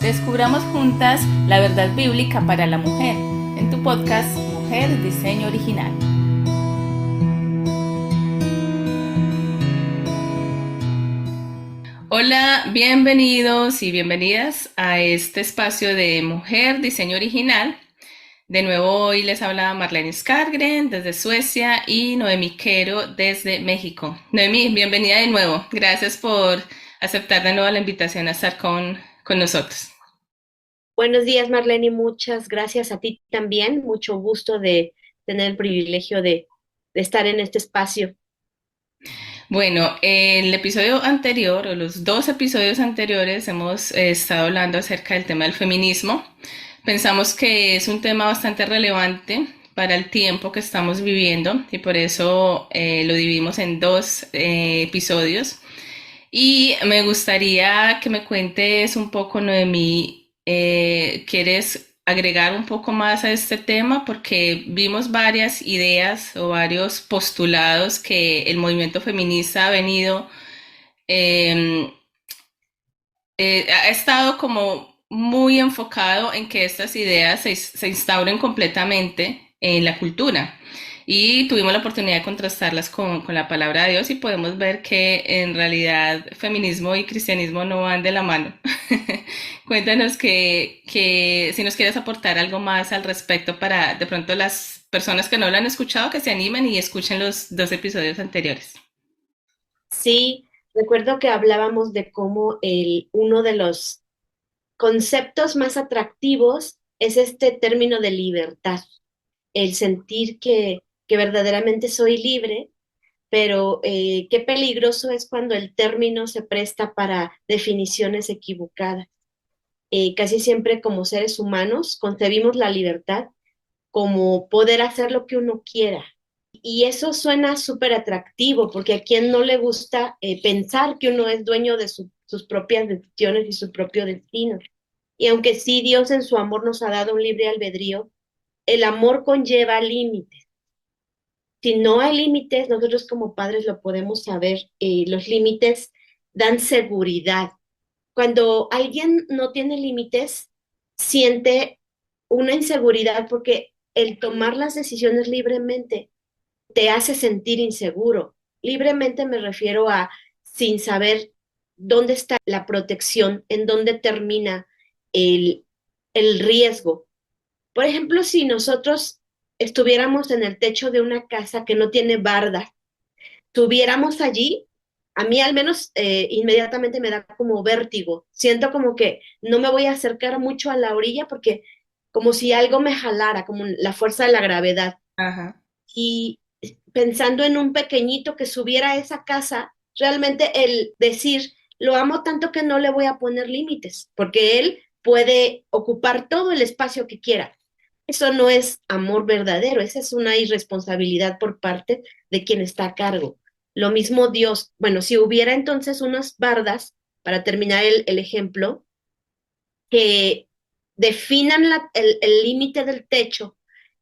Descubramos juntas la verdad bíblica para la mujer en tu podcast Mujer Diseño Original. Hola, bienvenidos y bienvenidas a este espacio de Mujer Diseño Original. De nuevo hoy les habla Marlene Skargren desde Suecia y Noemí Quero desde México. Noemí, bienvenida de nuevo. Gracias por aceptar de nuevo la invitación a estar con nosotros. Buenos días, Marlene, muchas gracias a ti también. Mucho gusto de tener el privilegio de estar en este espacio. Bueno, el episodio anterior, o los dos episodios anteriores, hemos estado hablando acerca del tema del feminismo. Pensamos que es un tema bastante relevante para el tiempo que estamos viviendo y por eso lo dividimos en dos episodios. Y me gustaría que me cuentes un poco, Noemí, ¿quieres agregar un poco más a este tema? Porque vimos varias ideas o varios postulados que el movimiento feminista ha venido, eh, ha estado como muy enfocado en que estas ideas se instauren completamente en la cultura. Y tuvimos la oportunidad de contrastarlas con la palabra de Dios y podemos ver que en realidad feminismo y cristianismo no van de la mano. Cuéntanos que si nos quieres aportar algo más al respecto para de pronto las personas que no lo han escuchado que se animen y escuchen los dos episodios anteriores. Sí, recuerdo que hablábamos de cómo uno de los conceptos más atractivos es este término de libertad, el sentir que verdaderamente soy libre, pero qué peligroso es cuando el término se presta para definiciones equivocadas. Casi siempre como seres humanos concebimos la libertad como poder hacer lo que uno quiera. Y eso suena súper atractivo, porque a quien no le gusta pensar que uno es dueño de sus propias decisiones y su propio destino. Y aunque sí Dios en su amor nos ha dado un libre albedrío, el amor conlleva límites. Si no hay límites, nosotros como padres lo podemos saber, los límites dan seguridad. Cuando alguien no tiene límites, siente una inseguridad porque el tomar las decisiones libremente te hace sentir inseguro. Libremente me refiero a sin saber dónde está la protección, en dónde termina el, el riesgo. Por ejemplo, si nosotros estuviéramos en el techo de una casa que no tiene barda, estuviéramos allí, a mí al menos inmediatamente me da como vértigo. Siento como que no me voy a acercar mucho a la orilla porque como si algo me jalara, como la fuerza de la gravedad. Ajá. Y pensando en un pequeñito que subiera a esa casa, realmente el decir, lo amo tanto que no le voy a poner límites, porque él puede ocupar todo el espacio que quiera. Eso no es amor verdadero, esa es una irresponsabilidad por parte de quien está a cargo. Lo mismo Dios, bueno, si hubiera entonces unas bardas, para terminar el ejemplo, que definan el límite del techo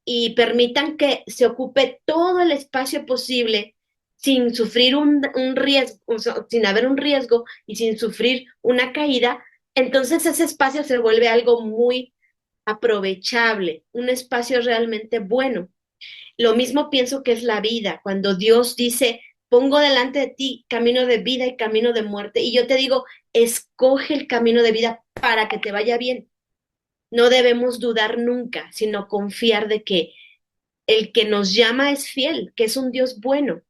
y permitan que se ocupe todo el espacio posible sin sufrir un riesgo, o sea, sin haber un riesgo y sin sufrir una caída, entonces ese espacio se vuelve algo muy aprovechable, un espacio realmente bueno. Lo mismo pienso que es la vida, cuando Dios dice, pongo delante de ti camino de vida y camino de muerte, y yo te digo, escoge el camino de vida para que te vaya bien. No debemos dudar nunca, sino confiar de que el que nos llama es fiel, que es un Dios bueno.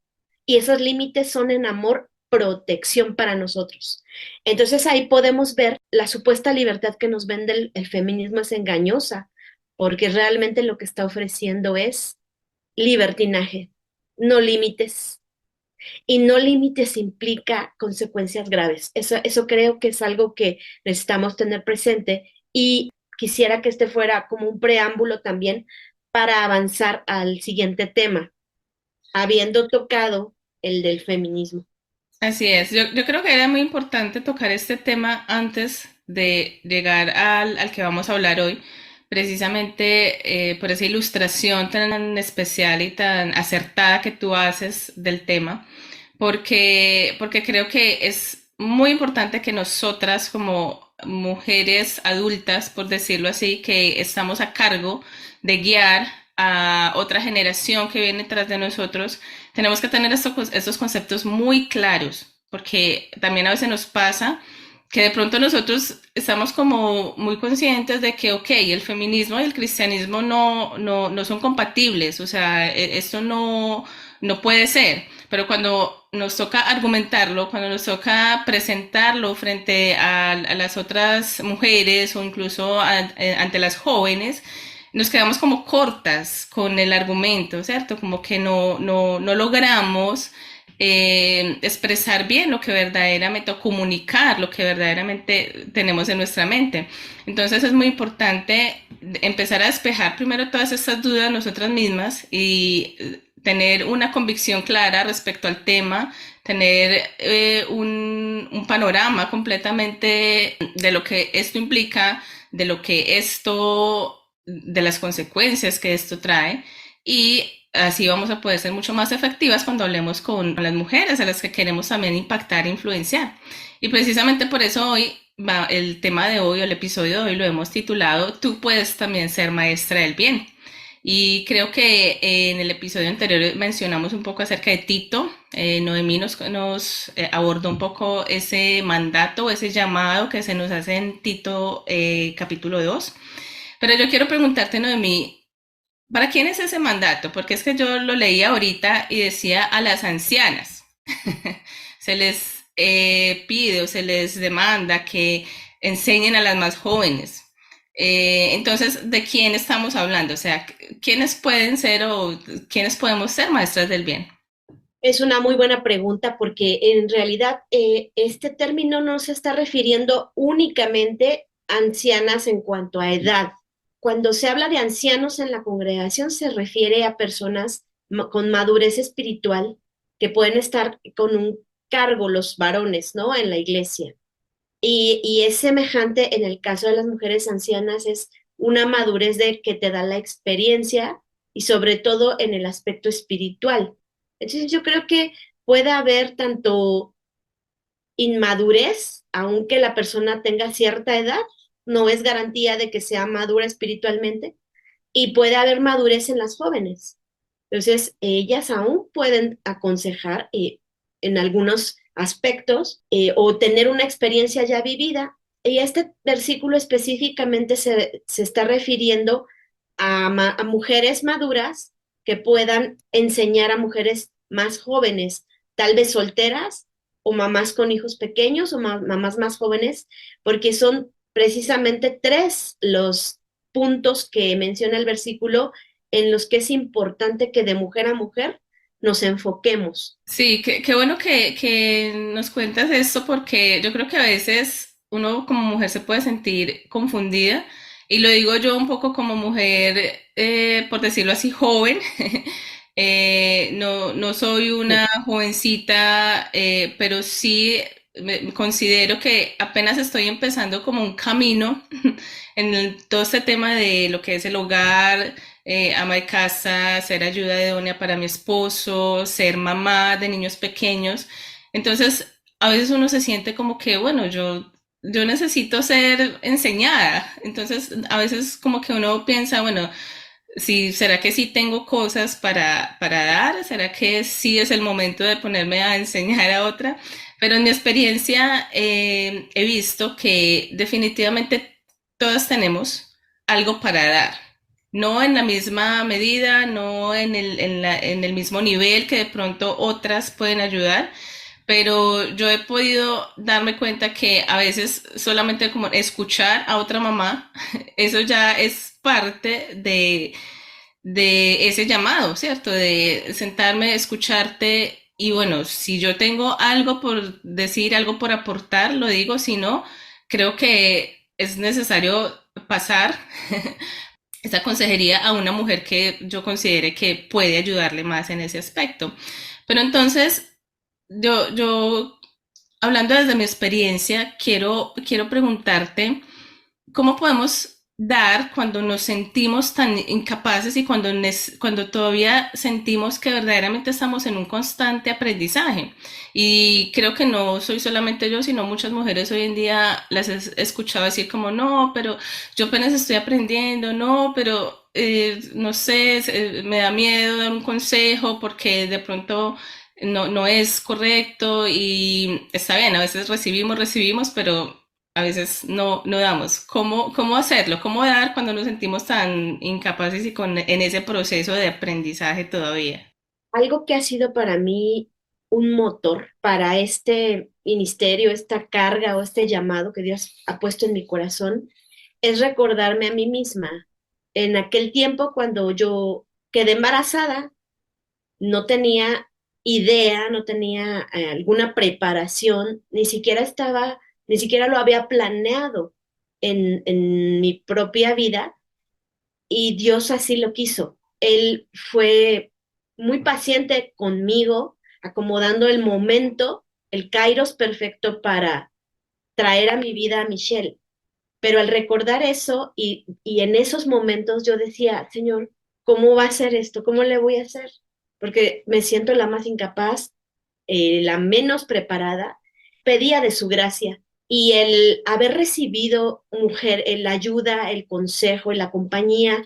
Y esos límites son en amor, protección para nosotros. Entonces ahí podemos ver la supuesta libertad que nos vende el feminismo es engañosa, porque realmente lo que está ofreciendo es libertinaje, no límites. Y no límites implica consecuencias graves. Eso creo que es algo que necesitamos tener presente y quisiera que este fuera como un preámbulo también para avanzar al siguiente tema, habiendo tocado el del feminismo. Así es, yo creo que era muy importante tocar este tema antes de llegar al que vamos a hablar hoy, precisamente por esa ilustración tan especial y tan acertada que tú haces del tema, porque creo que es muy importante que nosotras como mujeres adultas, por decirlo así, que estamos a cargo de guiar a otra generación que viene tras de nosotros, tenemos que tener estos conceptos muy claros, porque también a veces nos pasa que de pronto nosotros estamos como muy conscientes de que, ok, el feminismo y el cristianismo no son compatibles, o sea, esto no puede ser, pero cuando nos toca argumentarlo, cuando nos toca presentarlo frente a las otras mujeres o incluso ante las jóvenes, nos quedamos como cortas con el argumento, ¿cierto? Como que no logramos expresar bien lo que verdaderamente, o comunicar lo que verdaderamente tenemos en nuestra mente. Entonces es muy importante empezar a despejar primero todas estas dudas nosotras mismas y tener una convicción clara respecto al tema, tener un panorama completamente de lo que esto implica, de lo que esto, de las consecuencias que esto trae, y así vamos a poder ser mucho más efectivas cuando hablemos con las mujeres a las que queremos también impactar e influenciar. Y precisamente por eso hoy, el tema de hoy, o el episodio de hoy, lo hemos titulado Tú puedes también ser maestra del bien. Y creo que en el episodio anterior mencionamos un poco acerca de Tito. Noemí nos abordó un poco ese mandato, ese llamado que se nos hace en Tito capítulo 2. Pero yo quiero preguntarte, Noemí, ¿para quién es ese mandato? Porque es que yo lo leía ahorita y decía a las ancianas. Se les pide o se les demanda que enseñen a las más jóvenes. Entonces, ¿de quién estamos hablando? O sea, ¿quiénes pueden ser o quiénes podemos ser maestras del bien? Es una muy buena pregunta porque en realidad este término no se está refiriendo únicamente a ancianas en cuanto a edad. Cuando se habla de ancianos en la congregación se refiere a personas con madurez espiritual que pueden estar con un cargo, los varones, ¿no? En la iglesia. Y es semejante en el caso de las mujeres ancianas, es una madurez de que te da la experiencia y sobre todo en el aspecto espiritual. Entonces yo creo que puede haber tanto inmadurez, aunque la persona tenga cierta edad, no es garantía de que sea madura espiritualmente, y puede haber madurez en las jóvenes. Entonces, ellas aún pueden aconsejar en algunos aspectos o tener una experiencia ya vivida. Y este versículo específicamente se está refiriendo a mujeres maduras que puedan enseñar a mujeres más jóvenes, tal vez solteras o mamás con hijos pequeños o mamás más jóvenes, porque son precisamente tres los puntos que menciona el versículo en los que es importante que de mujer a mujer nos enfoquemos. Sí, qué bueno que nos cuentas esto porque yo creo que a veces uno como mujer se puede sentir confundida y lo digo yo un poco como mujer, por decirlo así, joven. No soy una jovencita, pero sí me considero que apenas estoy empezando como un camino en todo este tema de lo que es el hogar, ama de casa, ser ayuda idónea para mi esposo, ser mamá de niños pequeños. Entonces, a veces uno se siente como que, bueno, yo necesito ser enseñada. Entonces, a veces como que uno piensa, bueno, sí, ¿será que sí tengo cosas para dar? ¿Será que sí es el momento de ponerme a enseñar a otra? Pero en mi experiencia he visto que definitivamente todas tenemos algo para dar. No en la misma medida, no en el mismo nivel que de pronto otras pueden ayudar, pero yo he podido darme cuenta que a veces solamente como escuchar a otra mamá, eso ya es parte de ese llamado, ¿cierto? De sentarme, escucharte y bueno, si yo tengo algo por decir, algo por aportar, lo digo, si no, creo que es necesario pasar esa consejería a una mujer que yo considere que puede ayudarle más en ese aspecto. Pero entonces, yo hablando desde mi experiencia, quiero preguntarte, ¿cómo podemos dar cuando nos sentimos tan incapaces y cuando todavía sentimos que verdaderamente estamos en un constante aprendizaje. Y creo que no soy solamente yo, sino muchas mujeres hoy en día las he escuchado decir como, no, pero yo apenas estoy aprendiendo, no, pero no sé, me da miedo dar un consejo porque de pronto no es correcto y está bien, a veces recibimos, pero a veces no damos. ¿Cómo hacerlo? ¿Cómo dar cuando nos sentimos tan incapaces y en ese proceso de aprendizaje todavía? Algo que ha sido para mí un motor para este ministerio, esta carga o este llamado que Dios ha puesto en mi corazón, es recordarme a mí misma. En aquel tiempo, cuando yo quedé embarazada, no tenía idea, no tenía alguna preparación, ni siquiera lo había planeado en mi propia vida y Dios así lo quiso. Él fue muy paciente conmigo, acomodando el momento, el kairos perfecto para traer a mi vida a Michelle. Pero al recordar eso y en esos momentos yo decía, Señor, ¿cómo va a ser esto? ¿Cómo le voy a hacer? Porque me siento la más incapaz, la menos preparada. Pedía de su gracia y el haber recibido, mujer, la ayuda, el consejo, la compañía,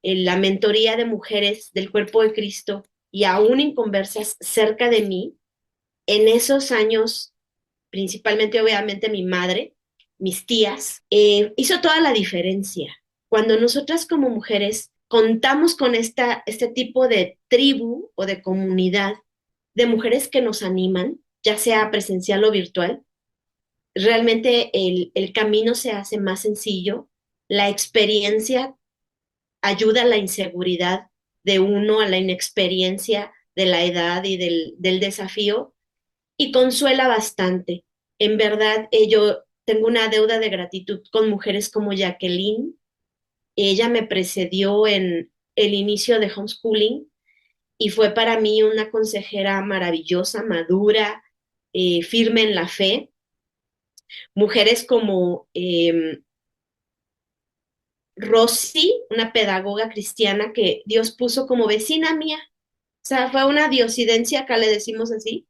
la mentoría de mujeres del cuerpo de Cristo y aún inconversas cerca de mí, en esos años, principalmente obviamente mi madre, mis tías, hizo toda la diferencia. Cuando nosotras como mujeres contamos con este tipo de tribu o de comunidad de mujeres que nos animan, ya sea presencial o virtual, realmente el camino se hace más sencillo, la experiencia ayuda a la inseguridad de uno, a la inexperiencia de la edad y del desafío, y consuela bastante. En verdad, yo tengo una deuda de gratitud con mujeres como Jacqueline. Ella me precedió en el inicio de homeschooling y fue para mí una consejera maravillosa, madura, firme en la fe. Mujeres como Rosy, una pedagoga cristiana que Dios puso como vecina mía. O sea, fue una diosidencia, acá le decimos así.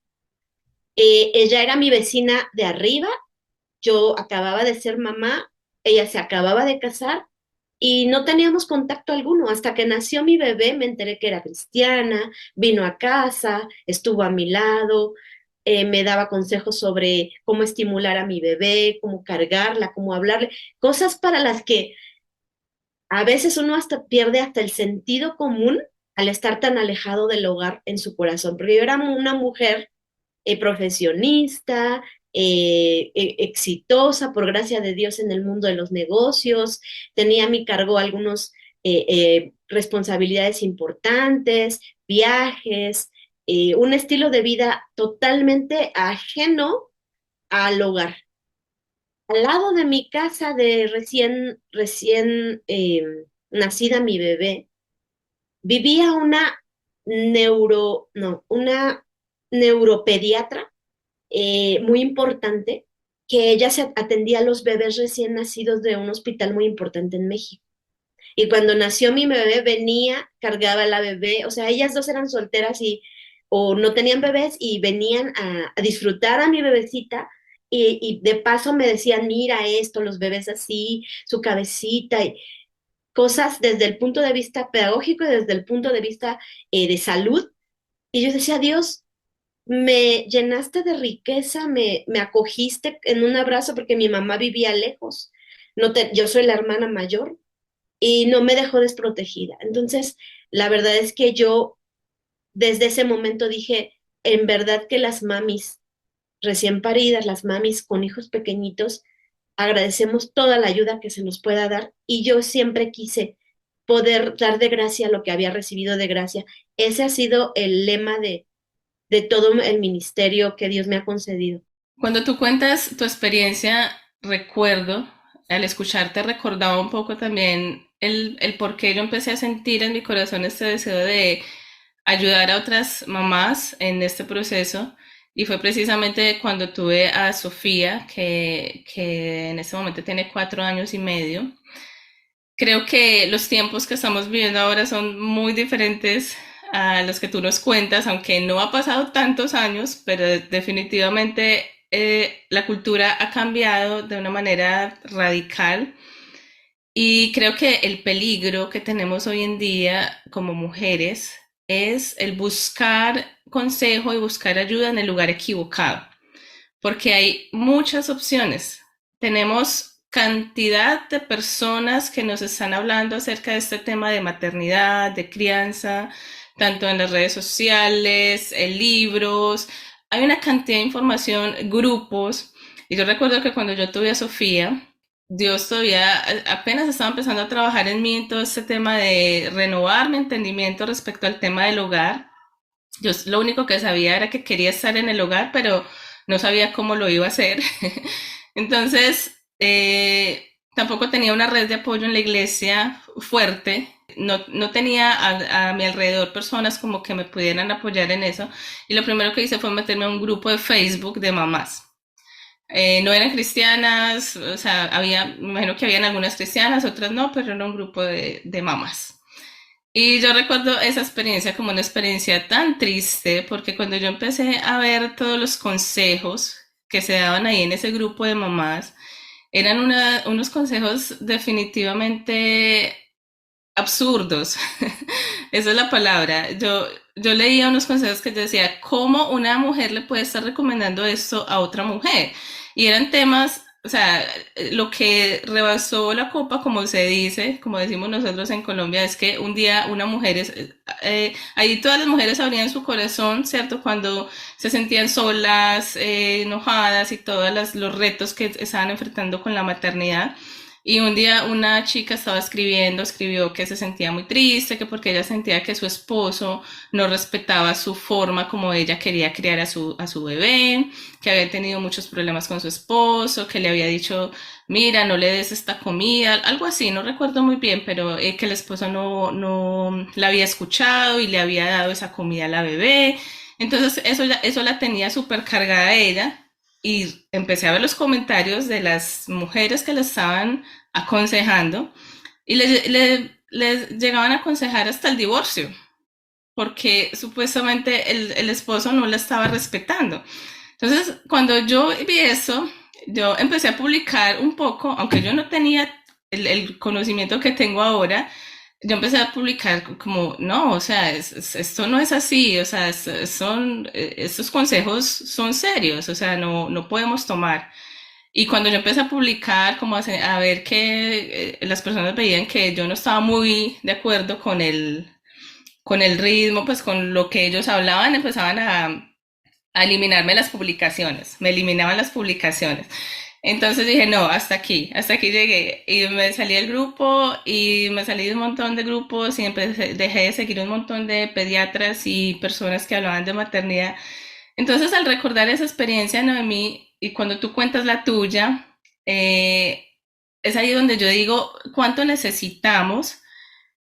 Ella era mi vecina de arriba, yo acababa de ser mamá, ella se acababa de casar y no teníamos contacto alguno. Hasta que nació mi bebé me enteré que era cristiana, vino a casa, estuvo a mi lado, me daba consejos sobre cómo estimular a mi bebé, cómo cargarla, cómo hablarle, cosas para las que a veces uno hasta pierde hasta el sentido común al estar tan alejado del hogar en su corazón, porque yo era una mujer profesionista, exitosa, por gracia de Dios en el mundo de los negocios, tenía a mi cargo algunas responsabilidades importantes, viajes, un estilo de vida totalmente ajeno al hogar. Al lado de mi casa de recién nacida mi bebé, vivía una neuropediatra muy importante, que ella se atendía a los bebés recién nacidos de un hospital muy importante en México. Y cuando nació mi bebé, venía, cargaba a la bebé, o sea, ellas dos eran solteras y o no tenían bebés y venían a disfrutar a mi bebecita y de paso me decían, mira esto, los bebés así, su cabecita, y cosas desde el punto de vista pedagógico y desde el punto de vista de salud. Y yo decía, Dios, me llenaste de riqueza, me acogiste en un abrazo porque mi mamá vivía lejos. Yo soy la hermana mayor y no me dejó desprotegida. Entonces, la verdad es que yo desde ese momento dije, en verdad que las mamis recién paridas, las mamis con hijos pequeñitos, agradecemos toda la ayuda que se nos pueda dar y yo siempre quise poder dar de gracia lo que había recibido de gracia. Ese ha sido el lema de todo el ministerio que Dios me ha concedido. Cuando tú cuentas tu experiencia, recuerdo, al escucharte recordaba un poco también el por qué yo empecé a sentir en mi corazón este deseo de ayudar a otras mamás en este proceso. Y fue precisamente cuando tuve a Sofía, que en este momento tiene 4 años y medio. Creo que los tiempos que estamos viviendo ahora son muy diferentes a los que tú nos cuentas, aunque no ha pasado tantos años, pero definitivamente la cultura ha cambiado de una manera radical y creo que el peligro que tenemos hoy en día como mujeres es el buscar consejo y buscar ayuda en el lugar equivocado, porque hay muchas opciones. Tenemos cantidad de personas que nos están hablando acerca de este tema de maternidad, de crianza, tanto en las redes sociales, en libros. Hay una cantidad de información, grupos. Y yo recuerdo que cuando yo tuve a Sofía, Dios todavía apenas estaba empezando a trabajar en mí en todo este tema de renovar mi entendimiento respecto al tema del hogar. Yo lo único que sabía era que quería estar en el hogar, pero no sabía cómo lo iba a hacer. Entonces, tampoco tenía una red de apoyo en la iglesia fuerte. No tenía a mi alrededor personas como que me pudieran apoyar en eso. Y lo primero que hice fue meterme a un grupo de Facebook de mamás. No eran cristianas, o sea, me imagino que habían algunas cristianas, otras no, pero era un grupo de mamás. Y yo recuerdo esa experiencia como una experiencia tan triste, porque cuando yo empecé a ver todos los consejos que se daban ahí en ese grupo de mamás, eran unos consejos definitivamente absurdos. Esa es la palabra. Yo leía unos consejos que yo decía, ¿cómo una mujer le puede estar recomendando esto a otra mujer? Y eran temas, o sea, lo que rebasó la copa, como se dice, como decimos nosotros en Colombia, es que un día una mujer ahí todas las mujeres abrían su corazón, ¿cierto? Cuando se sentían solas, enojadas y todos los retos que estaban enfrentando con la maternidad. Y un día una chica estaba escribió que se sentía muy triste, que porque ella sentía que su esposo no respetaba su forma como ella quería criar a su bebé, que había tenido muchos problemas con su esposo, que le había dicho, mira, no le des esta comida, algo así, no recuerdo muy bien, pero que el esposo no la había escuchado y le había dado esa comida a la bebé. Entonces eso la tenía súper cargada a ella y empecé a ver los comentarios de las mujeres que le estaban aconsejando y les llegaban a aconsejar hasta el divorcio, porque supuestamente el esposo no la estaba respetando. Entonces, cuando yo vi eso, yo empecé a publicar un poco, aunque yo no tenía el conocimiento que tengo ahora, yo empecé a publicar como, no, o sea, esto no es así, o sea, estos consejos son serios, o sea, no podemos tomar. Y cuando yo empecé a publicar, como a ver que las personas veían que yo no estaba muy de acuerdo con el ritmo, pues con lo que ellos hablaban, empezaban a eliminarme las publicaciones, me eliminaban las publicaciones. Entonces dije, no, hasta aquí llegué. Y me salí del grupo y me salí de un montón de grupos y dejé de seguir un montón de pediatras y personas que hablaban de maternidad. Entonces al recordar esa experiencia, Noemí, y cuando tú cuentas la tuya, eh, es ahí donde yo digo, ¿cuánto necesitamos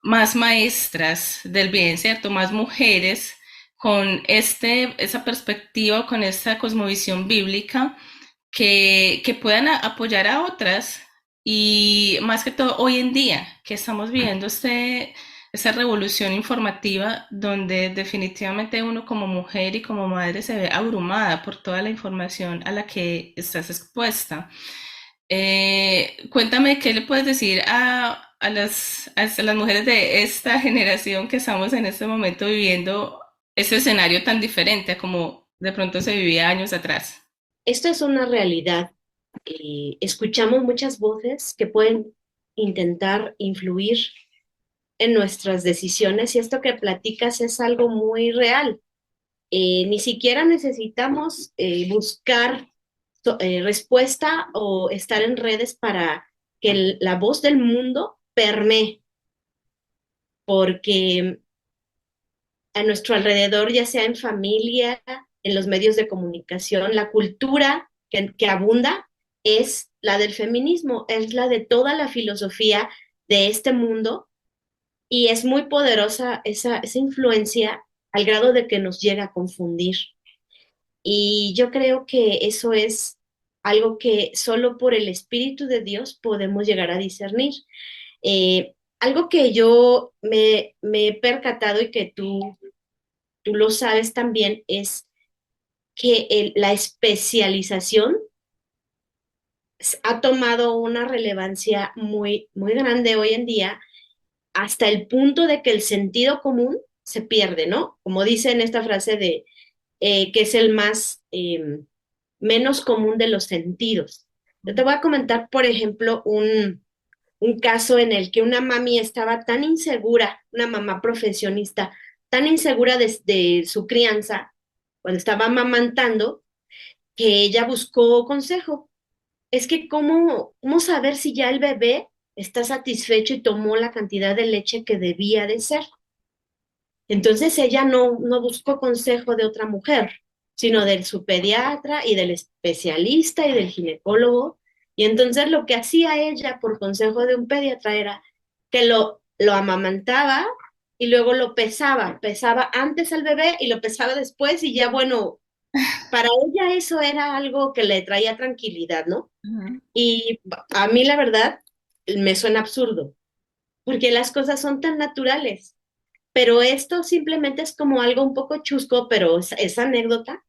más maestras del bien, ¿cierto? Más mujeres con esa perspectiva, con esta cosmovisión bíblica que puedan apoyar a otras y más que todo hoy en día que estamos viviendo esa revolución informativa donde definitivamente uno como mujer y como madre se ve abrumada por toda la información a la que estás expuesta. Cuéntame, ¿qué le puedes decir a las mujeres de esta generación que estamos en este momento viviendo ese escenario tan diferente a como de pronto se vivía años atrás? Esto es una realidad. Escuchamos muchas voces que pueden intentar influir en nuestras decisiones y esto que platicas es algo muy real. Ni siquiera necesitamos buscar respuesta o estar en redes para que la voz del mundo permee, porque a nuestro alrededor, ya sea en familia, en los medios de comunicación, la cultura que abunda es la del feminismo, es la de toda la filosofía de este mundo y es muy poderosa esa influencia al grado de que nos llega a confundir. Y yo creo que eso es algo que solo por el Espíritu de Dios podemos llegar a discernir. Algo que yo me he percatado y que tú lo sabes también es que la especialización ha tomado una relevancia muy grande hoy en día hasta el punto de que el sentido común se pierde, ¿no? Como dice en esta frase de que es el más menos común de los sentidos. Yo te voy a comentar, por ejemplo, un caso en el que una mami estaba tan insegura, una mamá profesionista, tan insegura de su crianza, cuando estaba amamantando, que ella buscó consejo. Es que cómo saber si ya el bebé está satisfecho y tomó la cantidad de leche que debía de ser. Entonces ella no buscó consejo de otra mujer, sino de su pediatra y del especialista y del ginecólogo. Y entonces lo que hacía ella por consejo de un pediatra era que lo amamantaba y luego lo pesaba antes al bebé y lo pesaba después y ya bueno, para ella eso era algo que le traía tranquilidad, ¿no? Ujú. Y a mí la verdad me suena absurdo, porque las cosas son tan naturales. Pero esto simplemente es como algo un poco chusco, pero es anécdota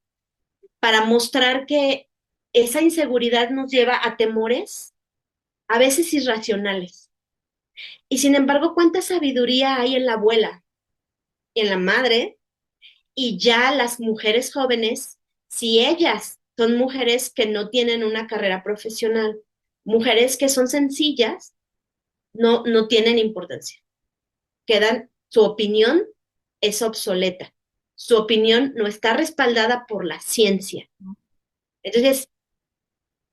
para mostrar que esa inseguridad nos lleva a temores a veces irracionales. Y sin embargo, ¿cuánta sabiduría hay en la abuela, en la madre y ya las mujeres jóvenes, si ellas son mujeres que no tienen una carrera profesional, mujeres que son sencillas, no tienen importancia? Su opinión es obsoleta. Su opinión no está respaldada por la ciencia. Entonces,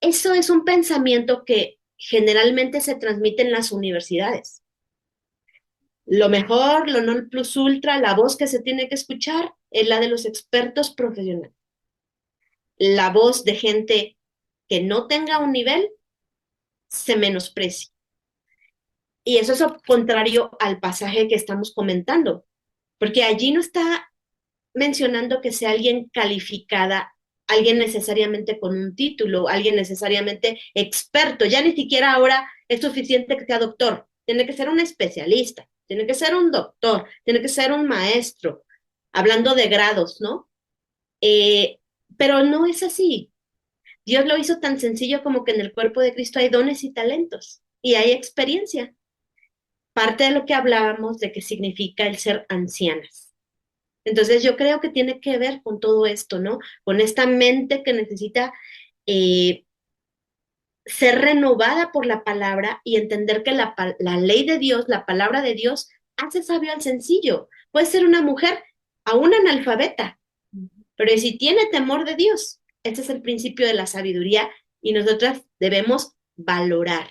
eso es un pensamiento que generalmente se transmite en las universidades. Lo mejor, lo non plus ultra, la voz que se tiene que escuchar es la de los expertos profesionales. La voz de gente que no tenga un nivel se menosprecia. Y eso es contrario al pasaje que estamos comentando, porque allí no está mencionando que sea alguien calificada, alguien necesariamente con un título, alguien necesariamente experto. Ya ni siquiera ahora es suficiente que sea doctor, tiene que ser un especialista, tiene que ser un doctor, tiene que ser un maestro, hablando de grados, ¿no? Eh, pero no es así. Dios lo hizo tan sencillo como que en el cuerpo de Cristo hay dones y talentos y hay experiencia. Parte de lo que hablábamos de que significa el ser ancianas. Entonces yo creo que tiene que ver con todo esto, ¿no? Con esta mente que necesita eh, ser renovada por la palabra y entender que la ley de Dios, la palabra de Dios, hace sabio al sencillo. Puede ser una mujer aún analfabeta, pero si tiene temor de Dios, este es el principio de la sabiduría y nosotras debemos valorar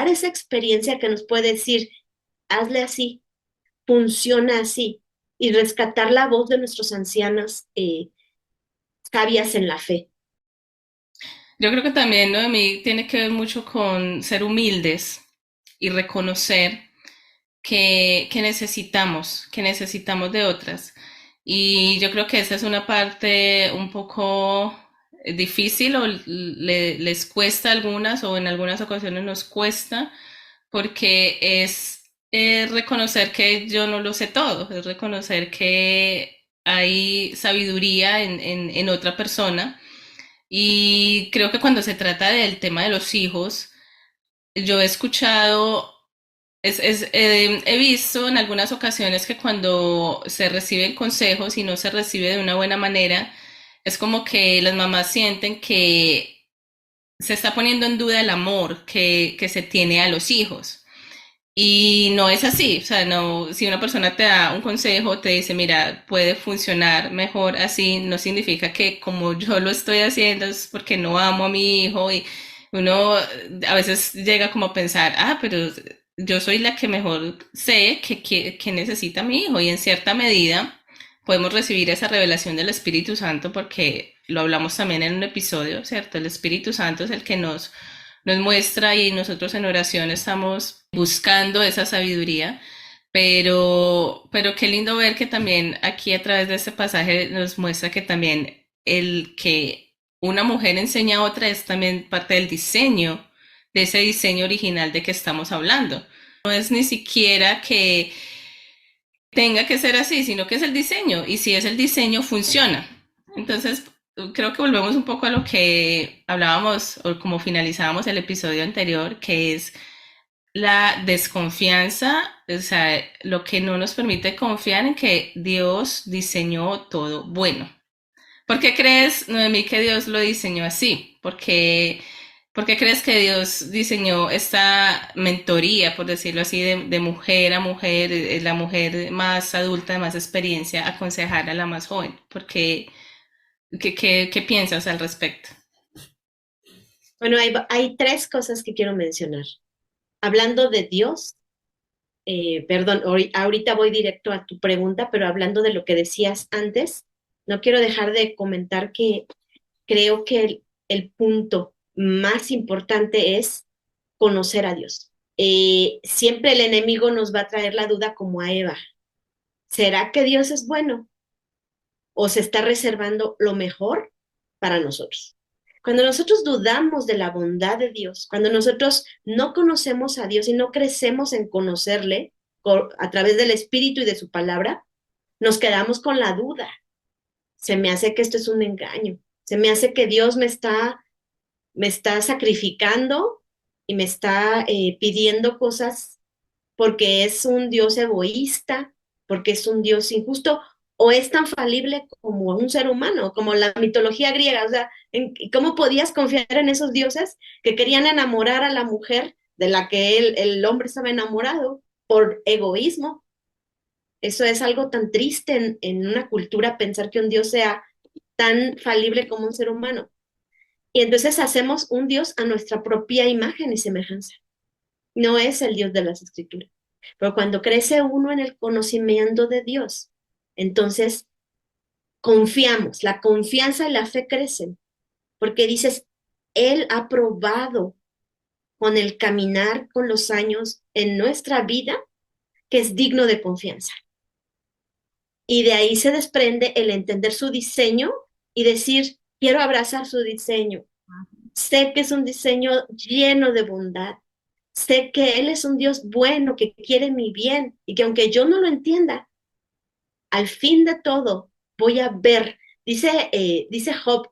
esa experiencia que nos puede decir, hazle así, funciona así, y rescatar la voz de nuestros ancianos sabias en la fe. Yo creo que también, ¿no? De mí tiene que ver mucho con ser humildes y reconocer que necesitamos de otras. Y yo creo que esa es una parte un poco difícil o les cuesta a algunas o en algunas ocasiones nos cuesta porque es reconocer que yo no lo sé todo, es reconocer que hay sabiduría en otra persona. Y creo que cuando se trata del tema de los hijos, yo he escuchado he visto en algunas ocasiones que cuando se recibe el consejo, si no se recibe de una buena manera, es como que las mamás sienten que se está poniendo en duda el amor que se tiene a los hijos. Y no es así, o sea, no, si una persona te da un consejo, te dice, mira, puede funcionar mejor así, no significa que como yo lo estoy haciendo es porque no amo a mi hijo y uno a veces llega como a pensar, ah, pero yo soy la que mejor sé que necesita mi hijo y en cierta medida podemos recibir esa revelación del Espíritu Santo porque lo hablamos también en un episodio, ¿cierto? El Espíritu Santo es el que nos muestra y nosotros en oración estamos buscando esa sabiduría, pero qué lindo ver que también aquí a través de este pasaje nos muestra que también el que una mujer enseña a otra es también parte del diseño de ese diseño original de que estamos hablando. No es ni siquiera que tenga que ser así, sino que es el diseño. Y si es el diseño, funciona. Entonces, creo que volvemos un poco a lo que hablábamos o como finalizábamos el episodio anterior, que es la desconfianza, o sea, lo que no nos permite confiar en que Dios diseñó todo bueno. ¿Por qué crees, Noemí, que Dios lo diseñó así? ¿Por qué crees que Dios diseñó esta mentoría, por decirlo así, de mujer a mujer, la mujer más adulta, de más experiencia, aconsejar a la más joven? ¿Qué piensas al respecto? Bueno, hay tres cosas que quiero mencionar. Hablando de Dios, perdón, ahorita voy directo a tu pregunta, pero hablando de lo que decías antes, no quiero dejar de comentar que creo que el punto más importante es conocer a Dios. Siempre el enemigo nos va a traer la duda como a Eva. ¿Será que Dios es bueno o se está reservando lo mejor para nosotros? Cuando nosotros dudamos de la bondad de Dios, cuando nosotros no conocemos a Dios y no crecemos en conocerle a través del Espíritu y de su palabra, nos quedamos con la duda. Se me hace que esto es un engaño. Se me hace que Dios me está sacrificando y me está pidiendo cosas porque es un Dios egoísta, porque es un Dios injusto, o es tan falible como un ser humano, como la mitología griega. O sea, ¿cómo podías confiar en esos dioses que querían enamorar a la mujer de la que el hombre estaba enamorado por egoísmo? Eso es algo tan triste en una cultura, pensar que un Dios sea tan falible como un ser humano. Y entonces hacemos un Dios a nuestra propia imagen y semejanza. No es el Dios de las Escrituras. Pero cuando crece uno en el conocimiento de Dios, entonces confiamos, la confianza y la fe crecen, porque dices, Él ha probado con el caminar, con los años en nuestra vida, que es digno de confianza. Y de ahí se desprende el entender su diseño y decir, quiero abrazar su diseño. Sé que es un diseño lleno de bondad. Sé que Él es un Dios bueno que quiere mi bien y que aunque yo no lo entienda, al fin de todo voy a ver, dice Job,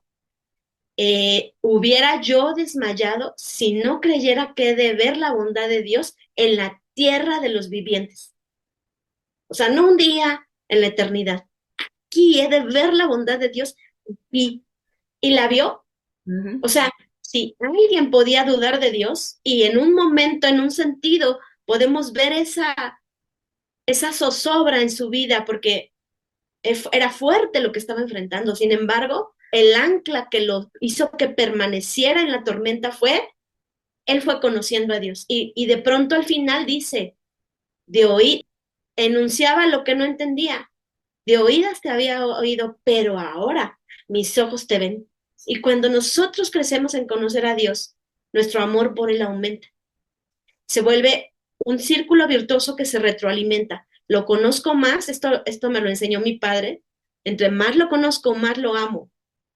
hubiera yo desmayado si no creyera que he de ver la bondad de Dios en la tierra de los vivientes. O sea, no un día en la eternidad. Aquí he de ver la bondad de Dios y, y la vio. Ujú. O sea, si alguien podía dudar de Dios y en un momento, en un sentido, podemos ver esa zozobra en su vida porque era fuerte lo que estaba enfrentando. Sin embargo, el ancla que lo hizo que permaneciera en la tormenta él fue conociendo a Dios. Y de pronto al final dice, de oír, enunciaba lo que no entendía. De oídas te había oído, pero ahora mis ojos te ven. Y cuando nosotros crecemos en conocer a Dios, nuestro amor por Él aumenta. Se vuelve un círculo virtuoso que se retroalimenta. Lo conozco más, esto me lo enseñó mi padre. Entre más lo conozco, más lo amo.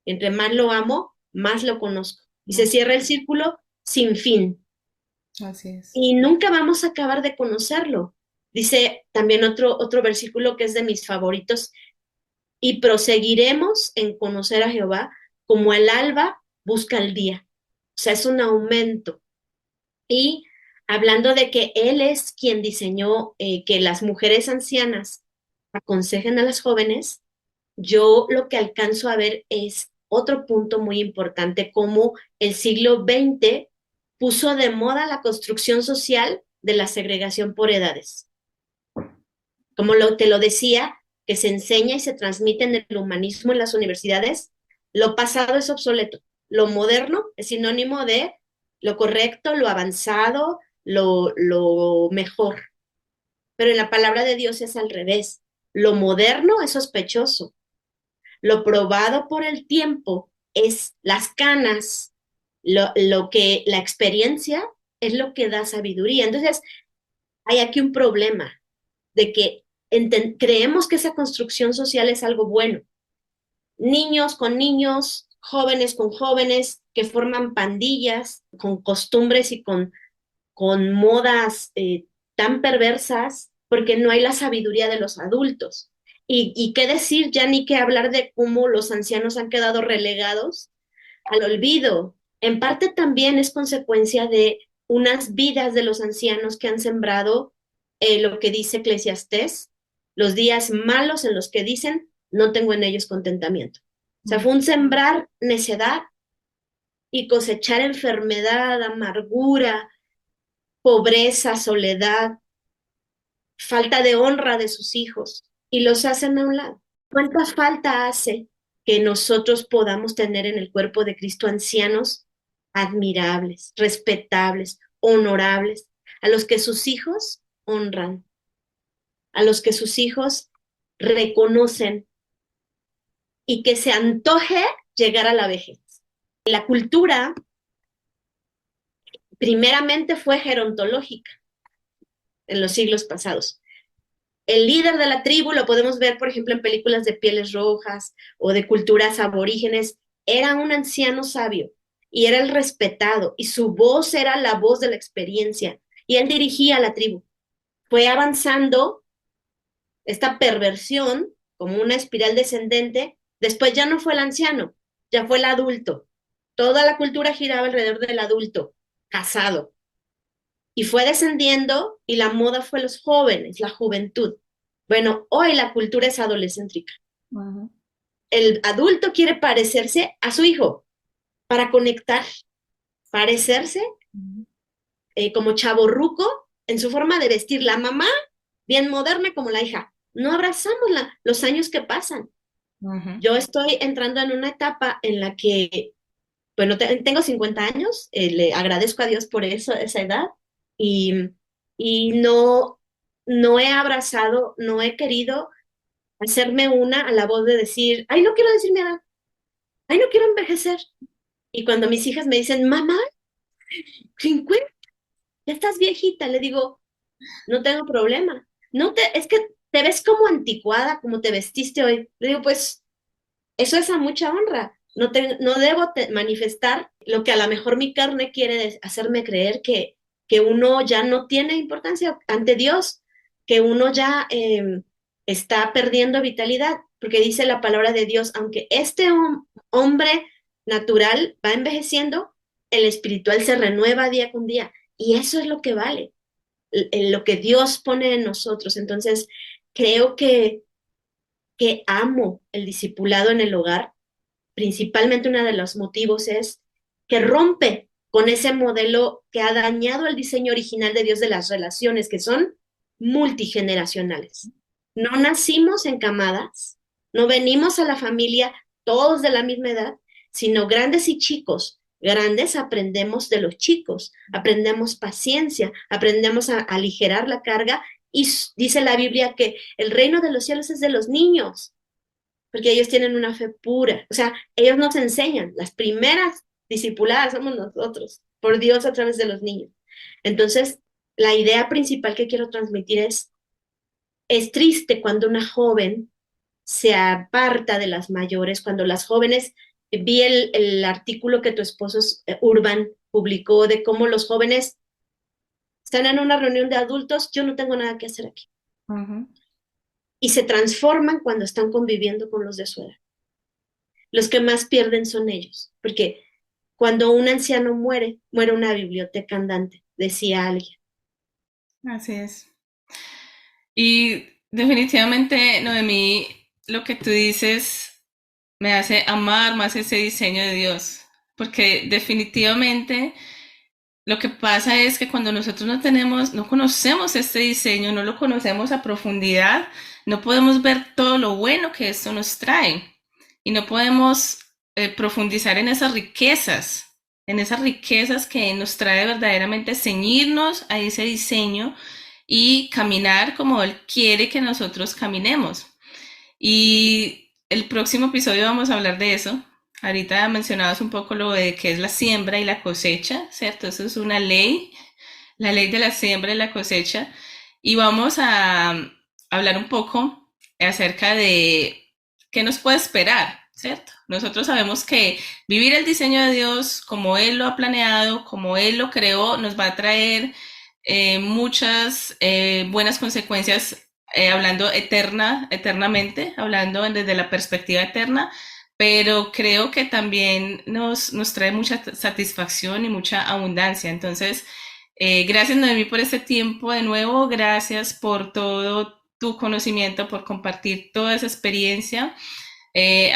Entre más lo amo, más lo conozco. Y se cierra el círculo sin fin. Así es. Y nunca vamos a acabar de conocerlo. Dice también otro versículo que es de mis favoritos, y proseguiremos en conocer a Jehová como el alba busca el día. O sea, es un aumento. Y hablando de que Él es quien diseñó que las mujeres ancianas aconsejen a las jóvenes, yo lo que alcanzo a ver es otro punto muy importante, como el siglo XX puso de moda la construcción social de la segregación por edades. Como te lo decía, que se enseña y se transmite en el humanismo en las universidades, lo pasado es obsoleto, lo moderno es sinónimo de lo correcto, lo avanzado, lo mejor. Pero en la palabra de Dios es al revés. Lo moderno es sospechoso. Lo probado por el tiempo es las canas. Lo que la experiencia es lo que da sabiduría. Entonces, hay aquí un problema de que creemos que esa construcción social es algo bueno. Niños con niños, jóvenes con jóvenes que forman pandillas con costumbres y con modas tan perversas porque no hay la sabiduría de los adultos. Y qué decir, ya ni qué hablar de cómo los ancianos han quedado relegados al olvido. En parte también es consecuencia de unas vidas de los ancianos que han sembrado lo que dice Eclesiastés, los días malos en los que dicen, no tengo en ellos contentamiento. O sea, fue un sembrar necedad y cosechar enfermedad, amargura, pobreza, soledad, falta de honra de sus hijos y los hacen a un lado. ¿Cuánta falta hace que nosotros podamos tener en el cuerpo de Cristo ancianos admirables, respetables, honorables, a los que sus hijos honran, a los que sus hijos reconocen y que se antoje llegar a la vejez? La cultura primeramente fue gerontológica en los siglos pasados. El líder de la tribu, lo podemos ver, por ejemplo, en películas de Pieles Rojas o de culturas aborígenes, era un anciano sabio y era el respetado y su voz era la voz de la experiencia y él dirigía a la tribu. Fue avanzando esta perversión como una espiral descendente, después ya no fue el anciano, ya fue el adulto. Toda la cultura giraba alrededor del adulto, casado. Y fue descendiendo y la moda fue los jóvenes, la juventud. Bueno, hoy la cultura es adolescéntrica. Ujú. El adulto quiere parecerse a su hijo para conectar, parecerse como chavorruco en su forma de vestir. La mamá, bien moderna como la hija. No abrazamos los años que pasan. Ujú. Yo estoy entrando en una etapa en la que, bueno, tengo 50 años, le agradezco a Dios por eso, esa edad, y, y no he abrazado, no he querido hacerme una a la voz de decir, ay, no quiero decir mi edad, ay, no quiero envejecer. Y cuando mis hijas me dicen, mamá, 50, ya estás viejita, le digo, no tengo problema. No te, es que te ves como anticuada, como te vestiste hoy. Le digo, pues eso es a mucha honra. No debo manifestar lo que a lo mejor mi carne quiere hacerme creer que uno ya no tiene importancia ante Dios, que uno ya está perdiendo vitalidad, porque dice la palabra de Dios, aunque este hombre natural va envejeciendo, el espiritual se renueva día con día. Y eso es lo que vale, lo que Dios pone en nosotros. Entonces, creo que amo el discipulado en el hogar. Principalmente uno de los motivos es que rompe con ese modelo que ha dañado el diseño original de Dios de las relaciones, que son multigeneracionales. No nacimos en camadas, no venimos a la familia todos de la misma edad, sino grandes y chicos. Grandes aprendemos de los chicos, aprendemos paciencia, aprendemos a aligerar la carga y dice la Biblia que el reino de los cielos es de los niños, porque ellos tienen una fe pura. O sea, ellos nos enseñan, las primeras discipuladas somos nosotros, por Dios a través de los niños. Entonces, la idea principal que quiero transmitir es triste cuando una joven se aparta de las mayores, cuando las jóvenes, vi el artículo que tu esposo Urban publicó de cómo los jóvenes están en una reunión de adultos, yo no tengo nada que hacer aquí. Ujú. Y se transforman cuando están conviviendo con los de su edad. Los que más pierden son ellos, porque cuando un anciano muere, muere una biblioteca andante, decía alguien. Así es. Y definitivamente, Noemí, lo que tú dices me hace amar más ese diseño de Dios, porque definitivamente lo que pasa es que cuando nosotros no conocemos este diseño, no lo conocemos a profundidad, no podemos ver todo lo bueno que esto nos trae y no podemos profundizar en esas riquezas que nos trae verdaderamente ceñirnos a ese diseño y caminar como Él quiere que nosotros caminemos. Y el próximo episodio vamos a hablar de eso. Ahorita mencionabas un poco lo de qué es la siembra y la cosecha, ¿cierto? Eso es una ley, la ley de la siembra y la cosecha. Y vamos a hablar un poco acerca de qué nos puede esperar, ¿cierto? Nosotros sabemos que vivir el diseño de Dios como Él lo ha planeado, como Él lo creó, nos va a traer muchas buenas consecuencias, hablando eternamente, hablando desde la perspectiva eterna, pero creo que también nos trae mucha satisfacción y mucha abundancia. Entonces, gracias Noemí por este tiempo de nuevo, gracias por todo tu conocimiento, por compartir toda esa experiencia.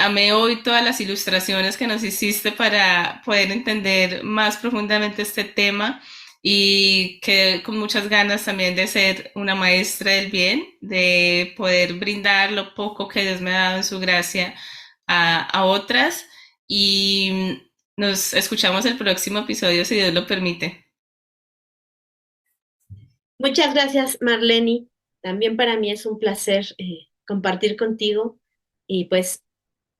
Amé hoy todas las ilustraciones que nos hiciste para poder entender más profundamente este tema y quedé con muchas ganas también de ser una maestra del bien, de poder brindar lo poco que Dios me ha dado en su gracia a otras y nos escuchamos el próximo episodio si Dios lo permite. Muchas gracias, Marlene. También para mí es un placer compartir contigo y pues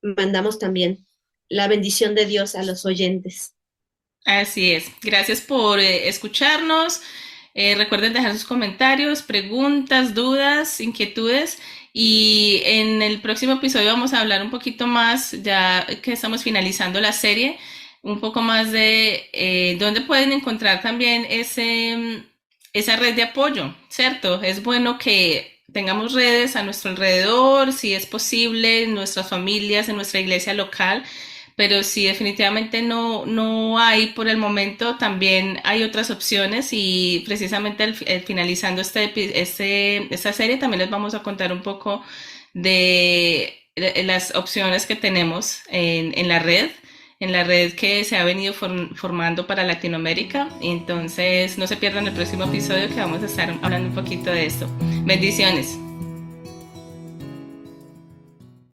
mandamos también la bendición de Dios a los oyentes. Así es. Gracias por escucharnos. Recuerden dejar sus comentarios, preguntas, dudas, inquietudes. Y en el próximo episodio vamos a hablar un poquito más, ya que estamos finalizando la serie, un poco más de dónde pueden encontrar también esa red de apoyo, ¿cierto? Es bueno que tengamos redes a nuestro alrededor, si es posible, en nuestras familias, en nuestra iglesia local, pero si definitivamente no hay por el momento, también hay otras opciones y precisamente finalizando esta serie también les vamos a contar un poco de las opciones que tenemos en la red que se ha venido formando para Latinoamérica. Y entonces no se pierdan el próximo episodio que vamos a estar hablando un poquito de esto. Bendiciones.